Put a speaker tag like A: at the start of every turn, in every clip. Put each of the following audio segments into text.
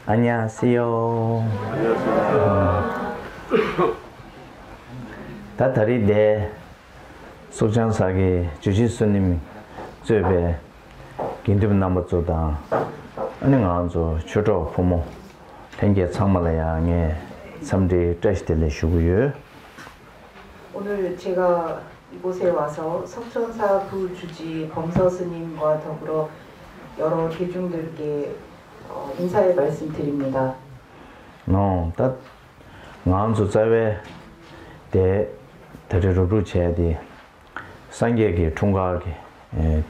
A: 안녕하세요. 다다리데 소장사기 주지스님 저배 긴드분 남부조다 안녕하죠. 주로 부모 현재 참말이야에 삼대 테스트를 쉬고요.
B: 오늘 제가 이곳에 와서 석천사 부주지 범서 스님과 더불어 여러 대중들께 인사의 말씀드립니다.
A: 다 나한테 자외 대 대리로 쳐야지 상계기 통과하게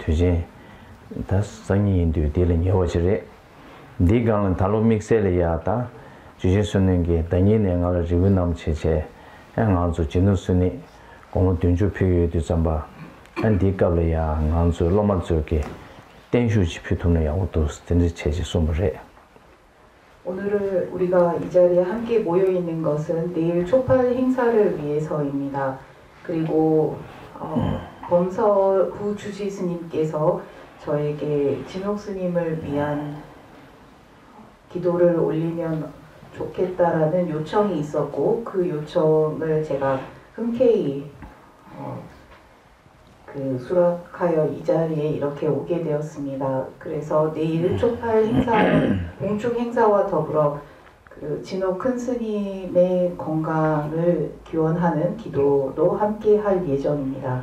A: 되지 다 상인도 되는 여지래 네가는 달로 믹셀이야다 주신수는 게 단위에 나를 지금 남체제 양한주 진우스니 공부 등주 표현도 잠바 안디가블이야 한주 로마적게 땡슈지 피통의 야고도 스탠드 체제 소물에
B: 오늘은 우리가 이 자리에 함께 모여 있는 것은 내일 초팔 행사를 위해서입니다. 그리고 범서 부주지 스님께서 저에게 진옥 스님을 위한 기도를 올리면 좋겠다라는 요청이 있었고 그 요청을 제가 흔쾌히 수락하여 이 자리에 이렇게 오게 되었습니다. 그래서 내일 초팔 행사, 공축 행사와 더불어 진옥 큰 스님의 건강을 기원하는 기도도 함께 할 예정입니다.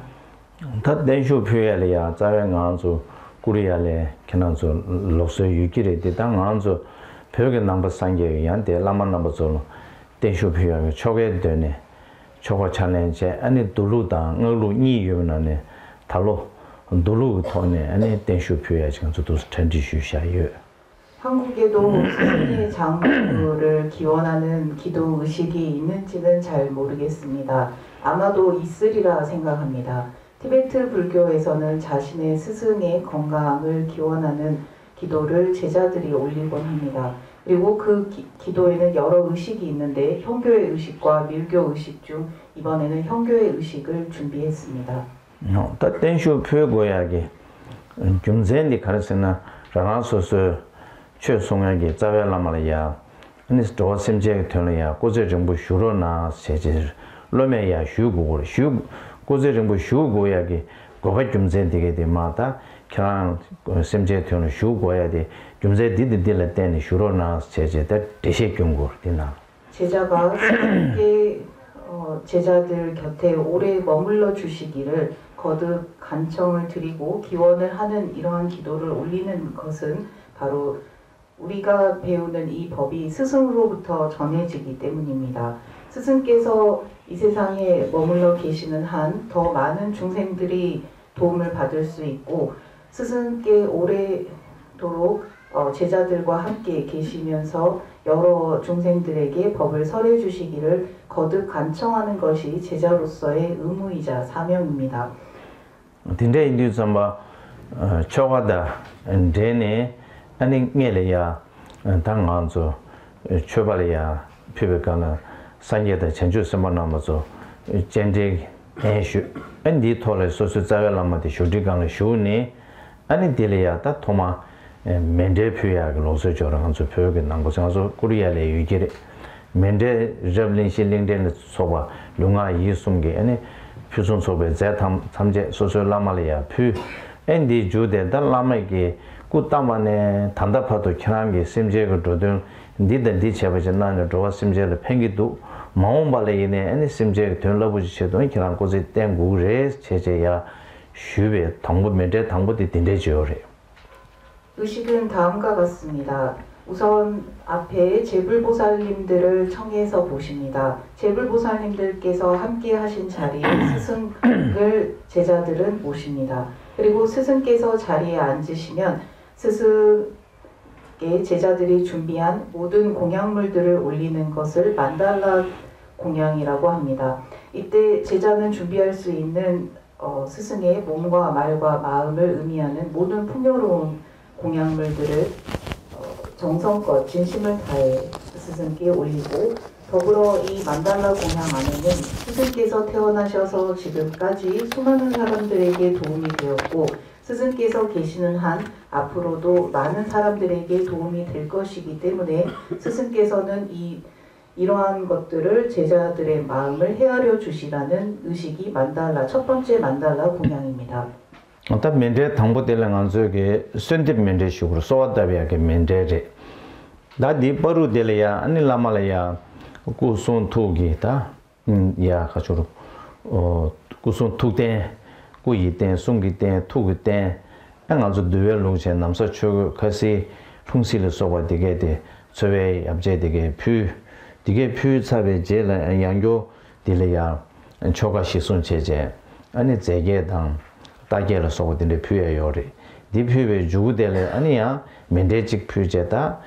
A: 다된슈 표현이야 자외간주 꾸리야래 캐나주 로스 유기래 대당한주 벽에 넘버 상계한테 라만 넘버로 된슈 표현 초게 되네. 초가 챌린지 아니 둘루다 응루 이유나네 달로 둘루 토네 아니 된슈 표현 지금 저도 전지슈샤요.
B: 한국에도 스님의 장부를 기원하는 기도 의식이 있는지는 잘 모르겠습니다. 아마도 있으리라 생각합니다. 티베트 불교에서는 자신의 스승의 건강을 기원하는 기도를 제자들이 올리곤 합니다. 그리고 그 기도에는 여러 의식이 있는데 형교의 의식과 밀교 의식 중 이번에는 형교의 의식을 준비했습니다.
A: 땡쇼 표고야기 좀전디 가르스나 라나소스 최송하게 자외라말이야 아니 스토심제 되려야 고제 정부 슈로나 세제 로메야 슈고 고제 정부 슈고야기 고가 좀전디게 되마다 그냥 심제 되는 슈고야 돼 좀제 디디딜 때는 슈로나 세제다 대시 경고 되나
B: 제자가 함께 제자들 곁에 오래 머물러 주시기를 거듭 간청을 드리고 기원을 하는 이러한 기도를 올리는 것은 바로 우리가 배우는 이 법이 스승으로부터 전해지기 때문입니다. 스승께서 이 세상에 머물러 계시는 한 더 많은 중생들이 도움을 받을 수 있고 스승께 오래도록 제자들과 함께 계시면서 여러 중생들에게 법을 설해 주시기를 거듭 간청하는 것이 제자로서의 의무이자 사명입니다.
A: 딘데 인디 잠바 초가다 데네 아니 녜려야 당한조 초발이야 피베가나 산예의 전주 선만나면서 젠데 애슈 엔디 토레 소소자벨라마데 쇼디강의 쇼니 아니 딜이야다 토마 멘데 표야가 로서 저랑한조 표현이 난 것은 아주 코리아의 유기래 멘데 잡린 실링된 소바 룽아 이숨게 아니 표준 소베 제탐 삼제 소소 라말이야 퓨 엔디 주데 달라마게 꾸따만에 단답하도 키난게 심제가 도든 니든디 제바잖아 도와 심제를 팽기도 마음발레이네 아니 심제 된러부지체도 키난 고지 땡구레 제제야 슈베 당부 멘데 당부디 딘데지요레
B: 의식은 다음과 같습니다. 우선 앞에 제불보살님들을 청해서 보십니다. 제불보살님들께서 함께 하신 자리에 스승을 제자들은 모십니다. 그리고 스승께서 자리에 앉으시면 스승의 제자들이 준비한 모든 공양물들을 올리는 것을 만달라 공양이라고 합니다. 이때 제자는 준비할 수 있는 스승의 몸과 말과 마음을 의미하는 모든 풍요로운 공양물들을 정성껏 진심을 다해 스승께 올리고 더불어 이 만달라 공양 안에는 스승께서 태어나셔서 지금까지 수많은 사람들에게 도움이 되었고 스승께서 계시는 한 앞으로도 많은 사람들에게 도움이 될 것이기 때문에 스승께서는 이러한 것들을 제자들의 마음을 헤아려 주시라는 의식이 만달라 첫 번째 만달라 공양입니다.
A: 어따 멘데 당보텔랑 안저게 선데 멘데 식으로 소와다비야게 멘데레 다디 버루델이야 아니 라말이야 구손 투기다 야 가지고 구손 투데 구이데 송기데 투기데 안가서 두벨로제 남서 초 가시 풍실을 소와되게데 저외 앞제되게 퓨 디게 퓨 사베 제라 양조 딜이야 초가시 손체제 아니 제게당 다게를 소고든데 퓨에요리 디퓨에 주구델레 아니야 멘데직 퓨제다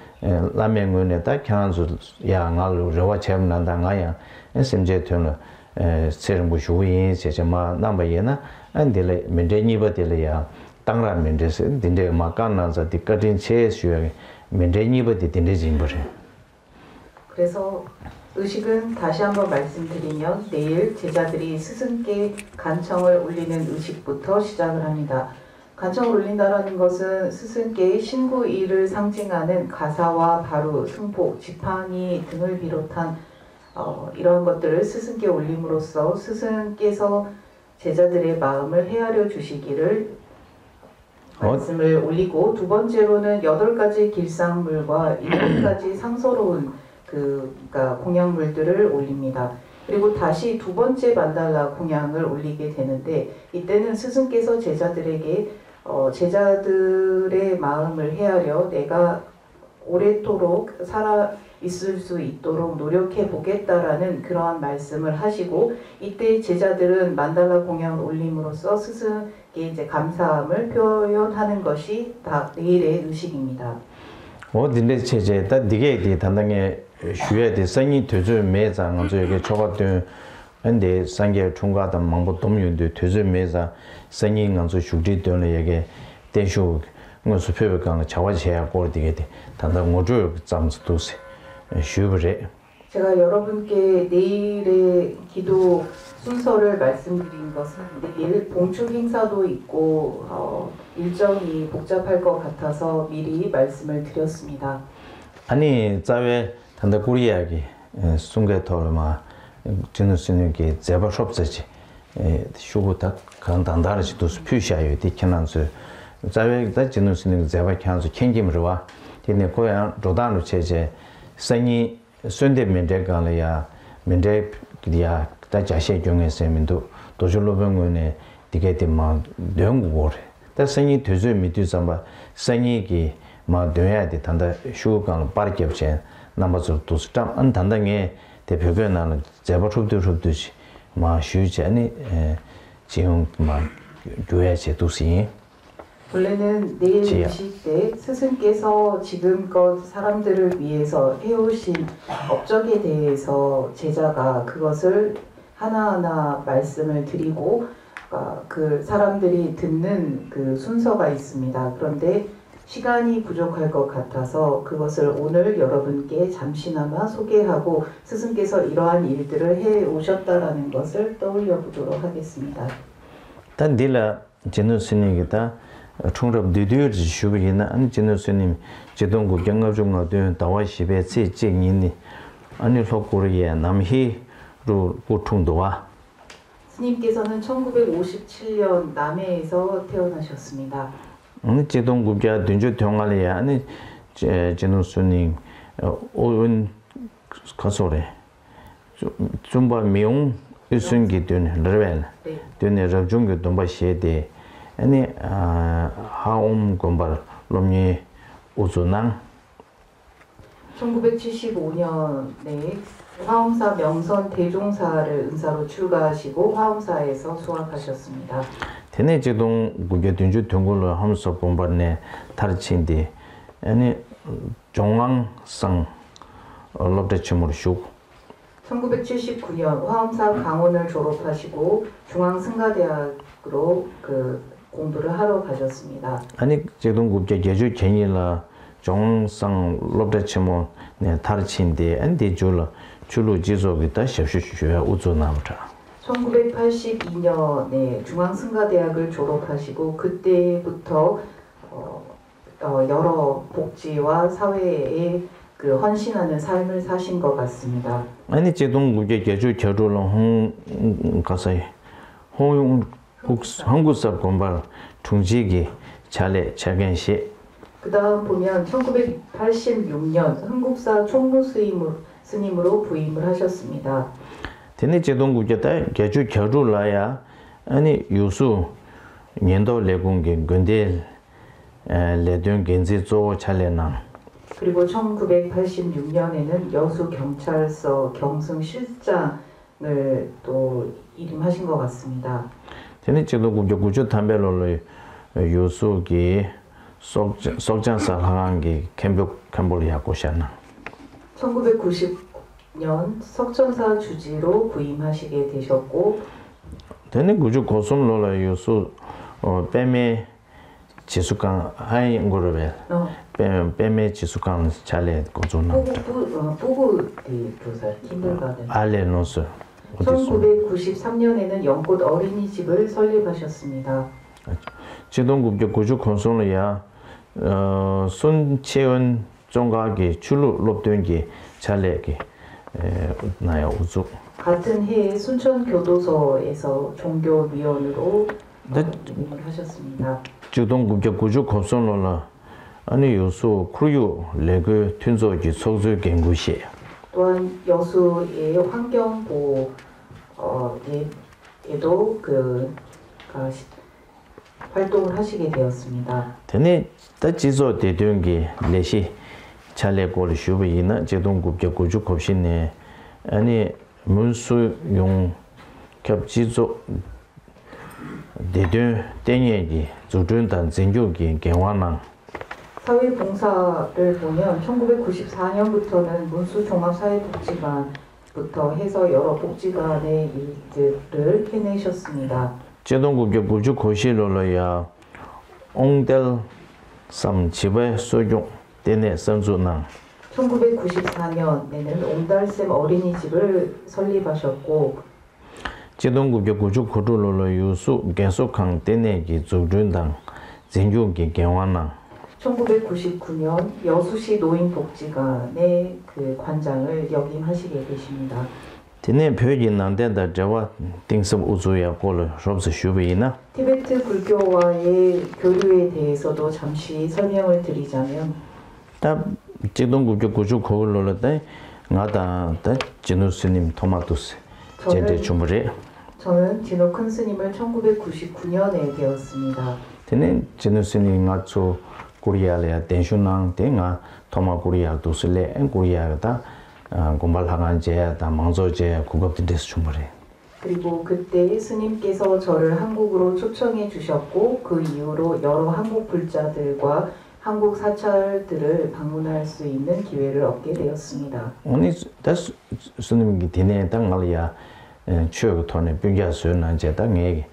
A: 라멘군에다 캬안주 야가로 저와 쳔난다 가야 심제 되는 세르무 주인 제제마 남바예나 안델레 멘데니버델이야 당란 멘데스 딘데 마간나자 디까딘 체슈에 멘데니버디 딘데진버레
B: 그래서 의식은 다시 한번 말씀드리면 내일 제자들이 스승께 간청을 올리는 의식부터 시작을 합니다. 간청을 올린다라는 것은 스승께 신구일을 상징하는 가사와 바루, 승포, 지팡이 등을 비롯한 이러한 것들을 스승께 올림으로써 스승께서 제자들의 마음을 헤아려 주시기를 말씀을 올리고 두 번째로는 8가지 길상물과 7가지 상서로운 그러니까 공양물들을 올립니다. 그리고 다시 두 번째 만달라 공양을 올리게 되는데 이때는 스승께서 제자들에게 제자들의 마음을 헤아려 내가 오래도록 살아 있을 수 있도록 노력해 보겠다라는 그러한 말씀을 하시고 이때 제자들은 만달라 공양을 올림으로써 스승께 이제 감사함을 표현하는 것이 다 내일의 의식입니다.
A: 어딘데 체제다 디게 단당에 슈에데 생이 되주 매장 저게 저거든 근데 상계 총가다 망보 dom윤데 되주 매장 생이 간서 슈디 되는 얘기 대쇼 무슨 표현을 자와지해야 고르디게 단당 모두 잠스도세 슈브레
B: 제가 여러분께 내일의 기도 순서를 말씀드린 것은 내일 봉축 행사도 있고 일정이 복잡할 것 같아서 미리 말씀을 드렸습니다.
A: 아니 자외 단다 코리아기 숭게토르마 진우스님께 제바숍스지 슈부타 간단다르지도 스피샤요 디케난스 자외다 진우스님 제바칸스 켄김르와 디네 고야 로단로 체제 생이 순대면대간이야 면대기야 다자시 중에서민도 도줄로병원에 디게티마 영국어래 다 생이 되죠 미디삼바 생이기 마 되어야 돼 단다 슈간 빠르게브체 남아서 또 스탐 안 단당에 대표가 나는 제바춥듯이 마 슈제니 지금 마 교회제 도시
B: 원래는 내일 의식 때 스승께서 지금껏 사람들을 위해서 해오신 업적에 대해서 제자가 그것을 하나하나 말씀을 드리고 그 사람들이 듣는 그 순서가 있습니다. 그런데 시간이 부족할 것 같아서 그것을 오늘 여러분께 잠시나마 소개하고 스승께서 이러한 일들을 해 오셨다라는 것을 떠올려 보도록 하겠습니다.
A: 단 딜라 제노스님이다 총럽 디디르지 슈비나 안 제노스님 제동고 경업 중거든 다와시베 제직이니 아니 소코리에 남희로 고통도와
B: 스님께서는 1957년 남해에서 태어나셨습니다.
A: 어느 제동국자 든주 동아리야 아니 제노스님 오은 가소래 좀봐 미용 일순기 된 레벨 되네 저중교 동바 시에데 아니 하옴 공발 롬니 우주낭
B: 1975년에 화엄사 명선 대종사를 은사로 출가하시고 화엄사에서 수학하셨습니다.
A: 테네 제동 국제 든주 동굴로 함서 공발네 다르친디 아니 종왕상 롭데치모르 슈
B: 1979년 화엄사 강원을 졸업하시고 중앙승가대학으로 공부를 하러 가셨습니다.
A: 아니 제동국제 제주 제니라 종상 롭데치모 네 다르친디 안디 줄로 지속이다 셔슈슈야 우조나무자
B: 1982년에 중앙승가대학을 졸업하시고 그때부터 여러 복지와 사회에 헌신하는 삶을 사신 것 같습니다.
A: 아니 제동국제 제주 겨울로 가서이 홍용 한국사 공부 중지기 잘해 자견시
B: 그다음 보면 1986년 흥국사 총무 스님으로 부임을 하셨습니다.
A: 테네 제동국제다 제주 겨울라야 아니 유수 년도 레공기 근데 레동 gen지조 잘래나
B: 그리고 1986년에는 여수 경찰서 경승 실장을 또 일임하신 것 같습니다.
A: 테네 제동국제 구조 담배로로 유수기 속장사 항기 캠보리아 고시아나
B: 1990년 석천사 주지로 부임하시게 되셨고
A: 테네 구조 고성로라 유수 뱀의 지수강 하이 그룹에 뱀의 지수강 잘해 고조나
B: 부구 교사 킨들가든
A: 알레노스
B: 1993년에는 영꽃 어린이집을 설립하셨습니다.
A: 제동국제 구조 건설이야 손채원 종각이 줄로 롭된게 잘래게 나야 우주
B: 같은 해에 순천교도소에서 종교위원으로 임을 하셨습니다.
A: 제동국제 구조 건설로나 아니 요소 크루유 레그 튼소지 소주 연구시
B: 또한 여수의 환경보호에도 활동을 하시게 되었습니다.
A: 테네 따지소 대동기 레시 잘래고를 슈비나 제동국제 구조 겁신네 아니 문수용 겹지조 대동 땡예기 주둔단 전교기 개화나
B: 사회봉사를 보면 1994년부터는 문수종합사회복지관부터 해서 여러 복지관의 일들을 해내셨습니다.
A: 제동국제 구조 고시로로야 옹델 삼 집에 소용 때내 선주나
B: 1994년에는 옹달샘 어린이집을 설립하셨고
A: 제동국제 구조 코로로로 유수 계속한 때내기 주둔당 전교기 개화나
B: 1999년 여수시 노인복지관의 관장을 역임하시게 되십니다.
A: 테네 표지 난데다 저와 띵섭 우주야 콜 롭스 슈비나
B: 티베트 불교와의 교류에 대해서도 잠시 설명을 드리자면
A: 다 제동국제 구조 코로로다 나다 다 진우스님 토마토스 제대 주무리
B: 저는 진호 큰 스님을 1999년에 배웠습니다.
A: 테네 진우스님 나초 코리아레 덴슈낭 땡아 토마 코리아 도슬레 엔 코리아다 공발하간제 다 망조제 국업들에서 주무리
B: 그리고 그때 스님께서 저를 한국으로 초청해 주셨고 그 이후로 여러 한국 불자들과 한국 사찰들을 방문할 수 있는 기회를 얻게 되었습니다.
A: 오늘 다 스님이 되네 땅알이야 추억 토네 병자수는 제다 내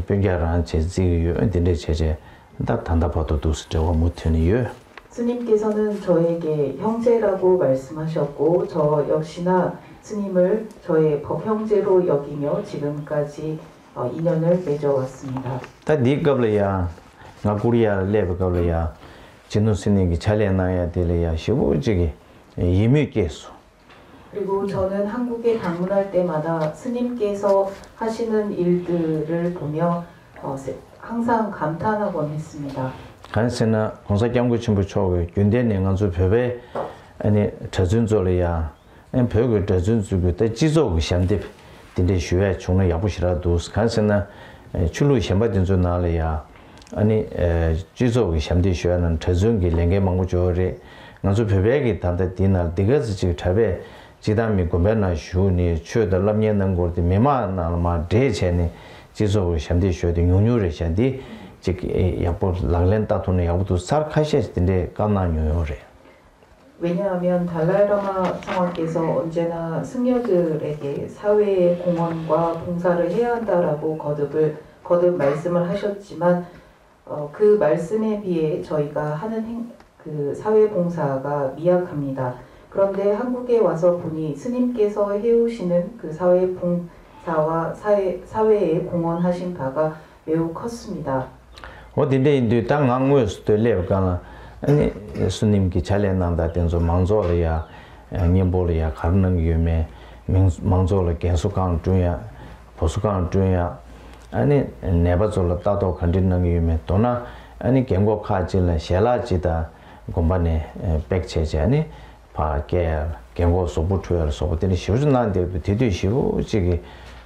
A: 병자란 제지유 엔데 제제 다 단답하도 두스저와 못하니요.
B: 스님께서는 저에게 형제라고 말씀하셨고 저 역시나 스님을 저의 법형제로 여기며 지금까지 인연을 맺어왔습니다.
A: 다 니qab려야 나구리야 레버qab려야 진우 스님이 잘해놔야 될래야 시부지기 이미께서
B: 그리고 저는 한국에 방문할 때마다 스님께서 하시는 일들을 보며 항상 감탄하곤 했습니다.
A: 간세나 공사경구 친구 초고 윤대는 간주 벽에 아니 저준조리야 엔 벽을 저준주고 때 지속이 샴데 딘데 쉬에 총의 야부시라도 간세나 출루 샴바든 줄 나려야 아니 지속이 샴데 쉬에는 저준기 랭게 망고조리 간주 벽에 단데 디날 디가스 지 차베 지담이 고면나 슈니 추더 람년는 거디 메마나마 데체니 지속이 샴데 쉬에도 용유를 샴디 즉 야보 랑렌타토네 야보도 살카시스인데 까나뇨요래.
B: 왜냐하면 달라이라마 성왕께서 언제나 승려들에게 사회의 공헌과 봉사를 해야 한다라고 거듭 말씀을 하셨지만 그 말씀에 비해 저희가 하는 그 사회 봉사가 미약합니다. 그런데 한국에 와서 보니 스님께서 해오시는 그 사회 봉사와 사회에 공헌하신 바가 매우 컸습니다.
A: 어디데 인도 땅 항무에서도 레가나 아니 스님기 잘해난다 된서 망조려야 님볼이야 가는 유매 망조를 계속한 중야 보수간 중야 아니 내버절로 따도 컨디는 유매 또나 아니 경고카질라 샬라지다 공반에 백체제 아니 파게 경고 소부투야 소부들이 쉬우는데 되게 쉬우 지기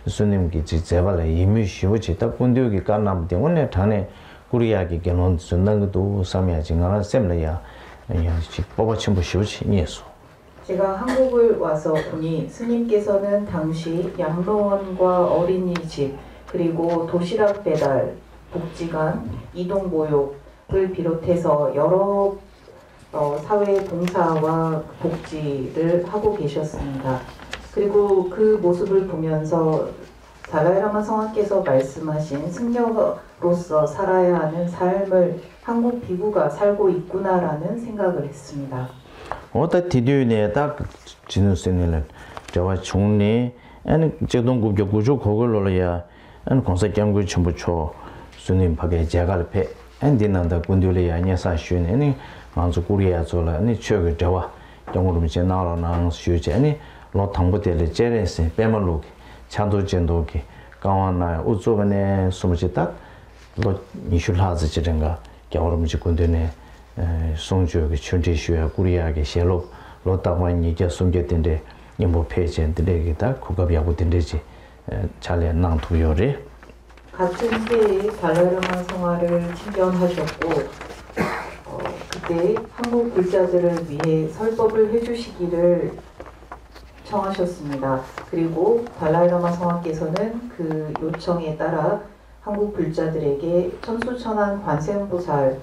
A: 스님기 제발에 이미 쉬우지다 군대기 간남 때문에 단에 우리야기 견론 전난 것도 삼야지 나라 셈려야 뽑아친 부시우치 예수.
B: 제가 한국을 와서 보니 스님께서는 당시 양로원과 어린이집 그리고 도시락 배달, 복지관, 이동보육을 비롯해서 여러 사회 봉사와 복지를 하고 계셨습니다. 그리고 그 모습을 보면서 달라이라마 성왕께서 말씀하신 승려로서 살아야 하는 삶을 한국 비구가 살고 있구나라는 생각을 했습니다.
A: 어떤 디디네 딱 지는스는 저와 총리 아니 제동국 교구조 그걸로야 아니 공사경구 전부초 스님 밖에 제갈패 엔디난다 군들이야 녀사슈네 아니 먼저 고리야 졸라 아니 저거 저와 영어로 이제 나라나 수제 아니 로탕부텔 제레스 빼말로 찬도전도기 강원나 우조번에 숨지다 로 니슐하즈 지ren가 겨울음지 군대네 송주의 춘지슈야 구리야게 셀로 로타만 이제 숨게된데 임보 페이지들에게다 고급이하고 된대지 잘해 낭투요리
B: 같은 해에 달라이라마 성화를 친견하셨고 그때 한국 불자들을 위해 설법을 해주시기를 청하셨습니다. 그리고 달라이라마 성왕께서는 그 요청에 따라 한국 불자들에게 천수천안 관세음보살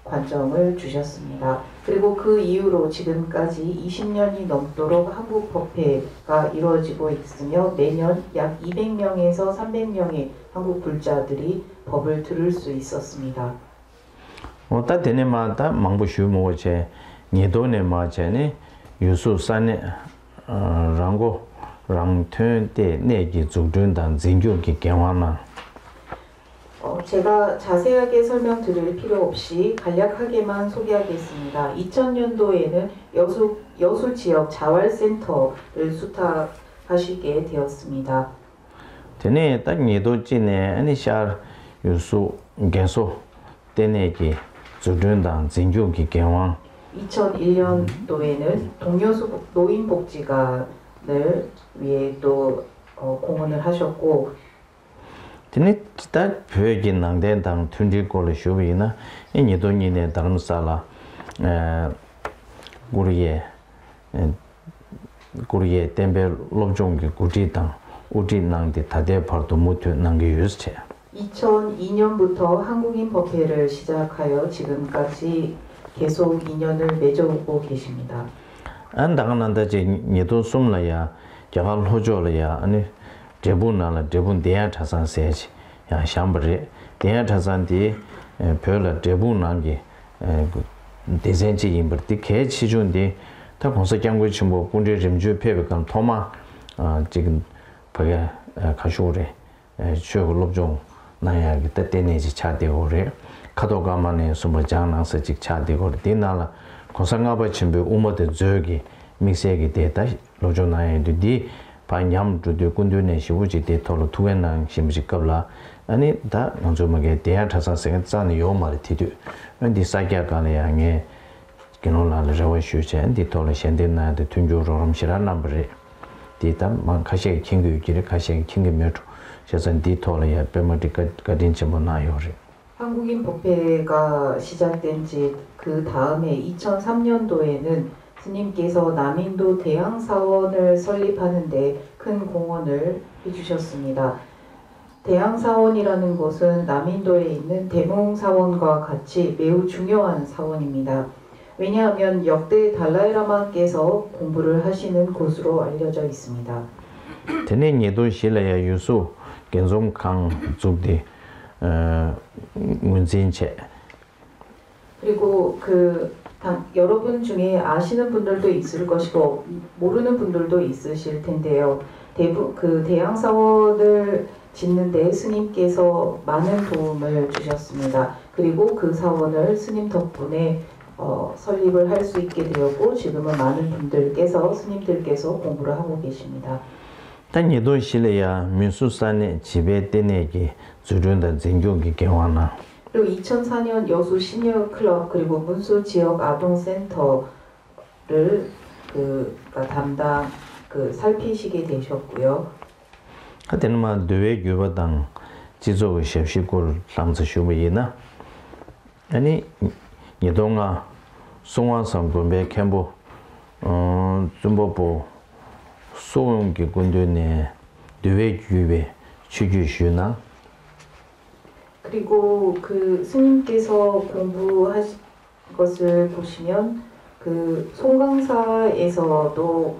B: 관점을 주셨습니다. 그리고 그 이후로 지금까지 20년이 넘도록 한국 법회가 이루어지고 있으며 매년 약 200명에서 300명의 한국 불자들이 법을 들을 수 있었습니다.
A: 어따 되네마다 망부슈 모제 니도네 마제네 유수산에 랑고 랑튼데 내기 죽든단 진교기 경화나
B: 제가 자세하게 설명드릴 필요 없이 간략하게만 소개하겠습니다. 2000년도에는 여수 지역 자활센터를 수탁하시게 되었습니다.
A: 되네 딱 니도지네 아니샤 유수 개소 때내기 죽든단 진교기 경화
B: 2001년도에는 동여수 노인복지관을 위해 또 공헌을 하셨고
A: 되네 딱 벽인 낭된당 튼질골을 쇼비나 이니도니네 다름살라 구리에 템베 롭종기 구지당 우진낭데 다대파도 못해 난게 유스체
B: 2002년부터 한국인 법회를 시작하여 지금까지 계속 인연을 맺어오고 계십니다.
A: 안당한다지 니도 숨라야 자갈 호조라야 아니 대분나라 대분 대야 자산세지 야 샴브리 대야 자산디 별라 대분난게 대전지 임버티 개치준디 다 공사경고 전부 군대 점주 폐백간 토마 지금 거기 가쇼래 주업종 나야기 때내지 차대오래 카도가만에 숨을 장난서 직 차대고 디나라 공상가바 준비 우모데 저기 믹스하게 되다 로조나에 디 반ям 주도 군도네 시부지 데토로 투엔랑 심지급라 아니 다 먼저하게 대야 타사생 잔이 요말 티드 근데 사기야간에 양에 기노라를 저와 슈체 디토로 현대나데 tun주로럼 시란 넘버리 디담 가시에 킹규기를 가시에 킹규며도 저선 디토로야 베모디가 가딘치 못나요리
B: 한국인 법회가 시작된 지 그 다음에 2003년도에는 스님께서 남인도 대항사원을 설립하는데 큰 공헌을 해주셨습니다. 대항사원이라는 것은 남인도에 있는 대몽사원과 같이 매우 중요한 사원입니다. 왜냐하면 역대 달라이라마께서 공부를 하시는 곳으로 알려져 있습니다.
A: 테네 예도 실내야 유수 gensom 죽디 문진체
B: 그리고 여러분 중에 아시는 분들도 있을 것이고 모르는 분들도 있으실 텐데요. 그 대항사원을 짓는데 스님께서 많은 도움을 주셨습니다. 그리고 그 사원을 스님 덕분에 설립을 할 수 있게 되었고 지금은 많은 분들께서 스님들께서 공부를 하고 계십니다.
A: 단 예도 실내야 민수산의 집에 떼내기 주륜다 전교기 개화나
B: 그리고 2004년 여수 시니어 클럽 그리고 문수 지역 아동센터를 담당 살피시게 되셨고요.
A: 하여튼만 대외 교부당 지속 셰프시골 상주 쇼미이나 아니 예동아 송환성 군배 캠보 중보부 소용기 군도네 대외 교배 취주슈나
B: 그리고 그 스님께서 공부하신 것을 보시면 그 송광사에서도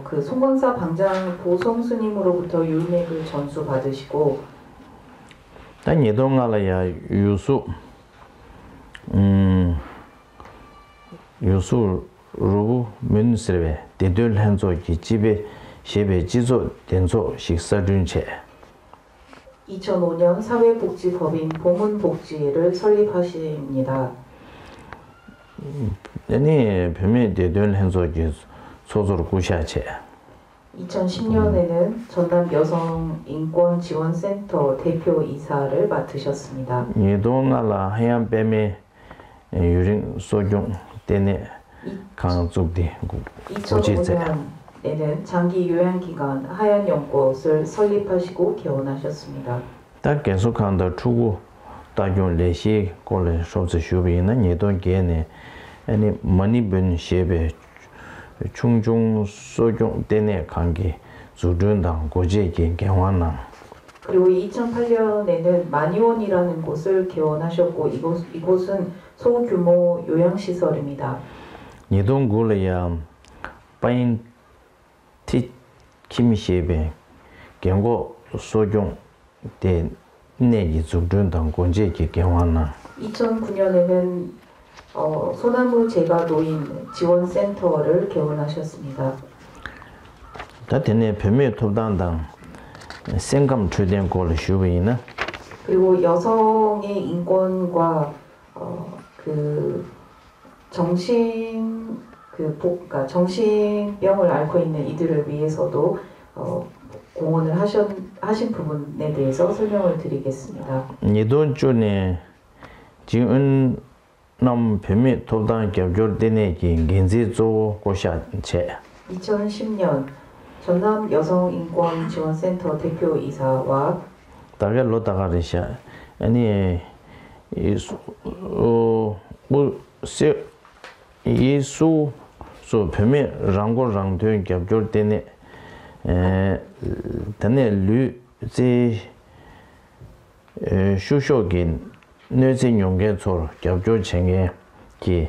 B: 그 송광사 방장 보성 스님으로부터 율맥을 전수 받으시고
A: 단 예동알아야 유수로 문스레 대들 한조기 집에 셰베 지조 된소 식사준체
B: 2005년 사회복지법인 보문복지를 설립하십니다.
A: 아니 변매 대들 한조기 소소로 구샤체
B: 2010년에는 전남 여성인권지원센터 대표이사를 맡으셨습니다.
A: 예동알아 하얀 뱀에 유린 소중 때네 강족디
B: 2005년에는 장기 요양기관 하얀 연꽃을 설립하시고 개원하셨습니다.
A: 딱 계속한다 추구 다중 레시 콜레 소스 슈비는 예동계네 아니 머니분 셰베 충중 소중 때네 관계 주둔당 고제기 개원나
B: 그리고 2008년에는 만이원이라는 곳을 개원하셨고 이곳은 소규모 요양시설입니다.
A: 예동굴이야 빠인 티 김셰베 경고 소중 때 내기 주둔당 고제기 개원나
B: 2009년에는 소나무 제가 노인 지원센터를 개원하셨습니다.
A: 다테네 변매 토단당 생감 주된 걸 슈위나
B: 그리고 여성의 인권과 정신병을 앓고 있는 이들을 위해서도 공헌을 하신 부분에 대해서 설명을 드리겠습니다.
A: 이돈 중에 지금 남 변매 토단 겹절되네기 gen지조 고샤체
B: 2010년 전남 여성인권지원센터 대표이사와
A: 다게 로다가르샤 아니 예수 소 변매 랑고랑된 겹절되네 단에 류제 슈쇼긴 뇌진 용계처럼 겹절쟁에 기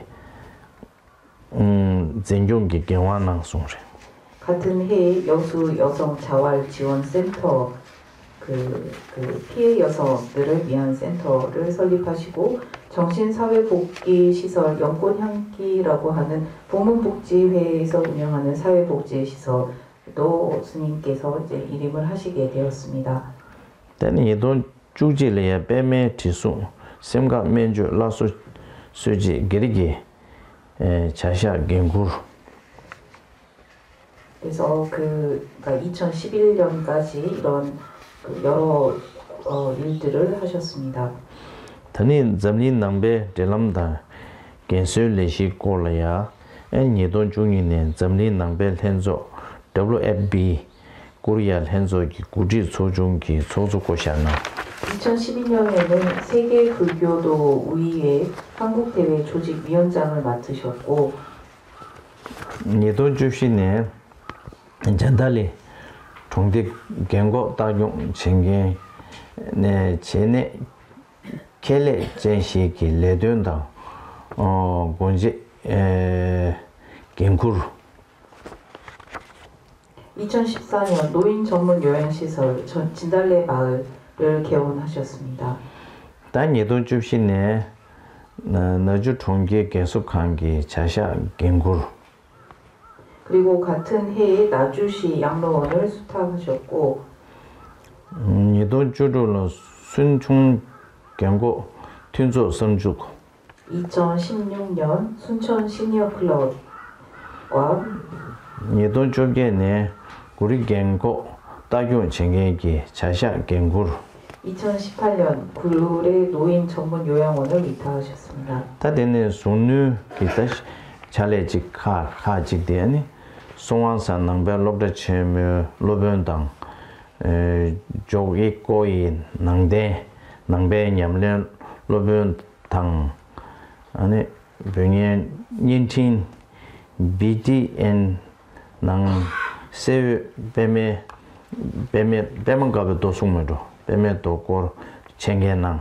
A: 전용기 개원한 송래
B: 같은 해에 여수 여성자활지원센터 피해 여성들을 위한 센터를 설립하시고 정신사회복지시설 연꽃향기라고 하는 보문복지회에서 운영하는 사회복지시설도 스님께서 이제 일임을 하시게 되었습니다.
A: 때는 이돈 주지래야 빼매 지수 semga menju lasu suji gerigi 자샤 겐구르.
B: 그래서 그러니까 2011년까지 이런 여러 일들을 하셨습니다.
A: 더니 잠린 남베 델람다 겐슬 레시 콜라야 애니돈 중이네 잠린 남베 헨조 WFB 코리아 헨조기 구지 소중기 소주고샤나
B: 2012년에는 세계 불교도 우이의 한국 대회 조직 위원장을 맡으셨고
A: 니돈 주시네 전달이 총대 경고 다용 챙게 네 제네 켈레 전시기 레던다 본지 겐구르
B: 2014년 노인 전문 요양시설 진달래 마을을 개원하셨습니다.
A: 단 예돈 주시네 너주 총계 계속한 게 자샤 겐구르
B: 그리고 같은 해에 나주시 양로원을 수탁하셨고
A: 예돈 주로는 순총 경고 튼조 성주고
B: 2016년 순천 시니어 클럽과
A: 예돈 쪽에네 우리 겐고 따균 챙기기 자샤 겐구르
B: 2018년 굴의 노인 전문 요양원을 위탁하셨습니다.
A: 다데네 손누 기타 잘레지 카직데니 송왕산 남배 롭데 체메 로변당 조기 꼬이 낭배 냠련 로변당 아니 병엔 닌틴 BTN 낭 세 베메가베 도송메도 베메도 고 챙게낭